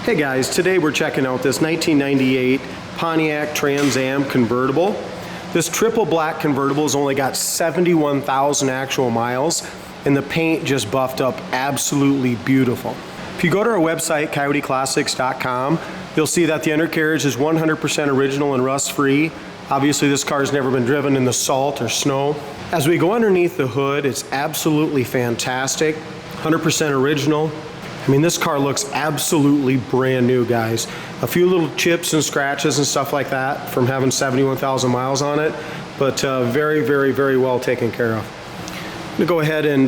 Hey guys, today we're checking out this 1998 Pontiac Trans Am convertible. This triple black convertible has only got 71,000 actual miles, and the paint just buffed up absolutely beautiful. If you go to our website, coyoteclassics.com, you'll see that the undercarriage is 100% original and rust-free. Obviously this car's never been driven in the salt or snow. As we go underneath the hood, it's absolutely fantastic, 100% original. I mean, this car looks absolutely brand new, guys. A few little chips and scratches and stuff like that from having 71,000 miles on it, but very, very, very well taken care of. I'm gonna go ahead and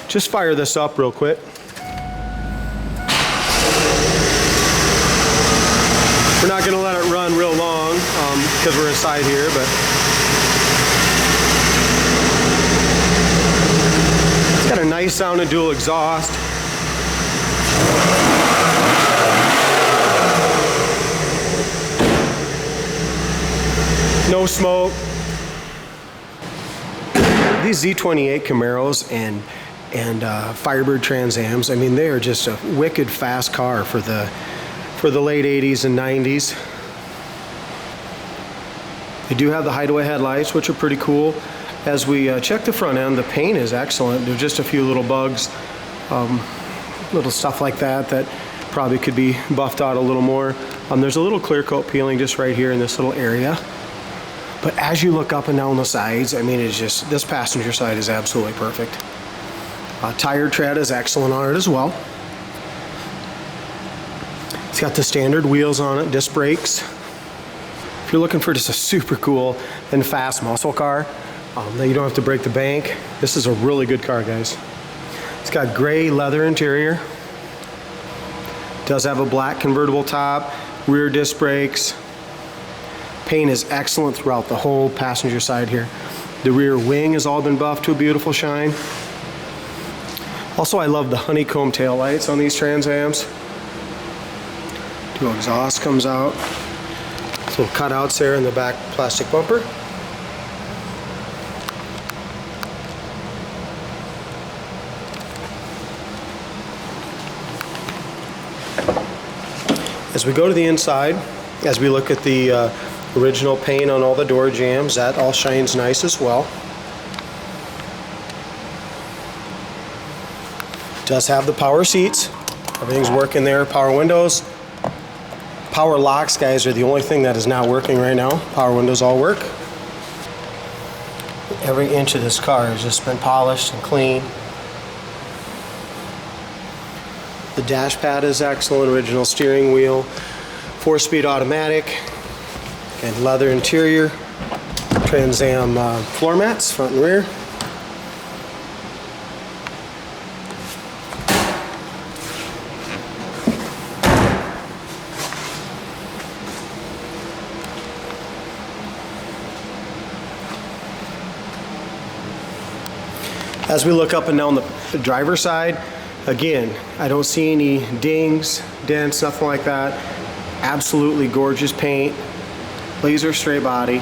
just fire this up real quick. We're not gonna let it run real long because we're inside here, but it's got a nice sounding dual exhaust. No smoke. These Z28 Camaros and Firebird Trans Ams, I mean, they are just a wicked fast car for the late 80s and 90s. They do have the hideaway headlights, which are pretty cool. As we check the front end, the paint is excellent. There's just a few little bugs, little stuff like that that probably could be buffed out a little more. There's a little clear coat peeling just right here in this little area. But as you look up and down the sides, I mean, it's just, this passenger side is absolutely perfect. Tire tread is excellent on it as well. It's got the standard wheels on it, disc brakes. If you're looking for just a super cool and fast muscle car that you don't have to break the bank, this is a really good car, guys. It's got gray leather interior. Does have a black convertible top, rear disc brakes. Paint is excellent throughout the whole passenger side here. The rear wing has all been buffed to a beautiful shine. Also, I love the honeycomb tail lights on these Trans Ams. Dual exhaust comes out. Some cutouts there in the back plastic bumper. As we go to the inside, as we look at the original paint on all the door jambs, that all shines nice as well. It does have the power seats. Everything's working there. Power windows. Power locks, guys, are the only thing that is not working right now. Power windows all work. Every inch of this car has just been polished and clean. The dash pad is excellent. Original steering wheel. 4-speed automatic. And leather interior, Trans Am floor mats, front and rear. As we look up and down the driver's side, again, I don't see any dings, dents, nothing like that. Absolutely gorgeous paint. Laser straight body.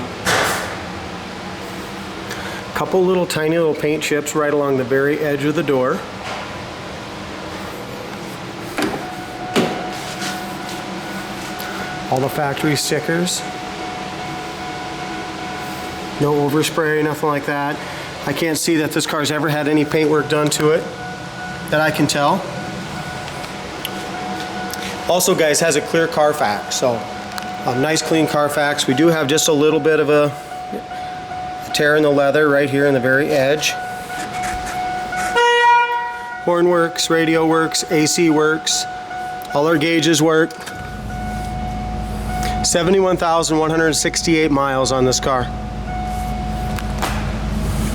Couple little tiny little paint chips right along the very edge of the door. All the factory stickers. No overspray, nothing like that. I can't see that this car's ever had any paint work done to it that I can tell. Also, guys, has a clear Carfax, so nice clean Carfax. We do have just a little bit of a tear in the leather right here in the very edge. Horn works, radio works, AC works. All our gauges work. 71,168 miles on this car.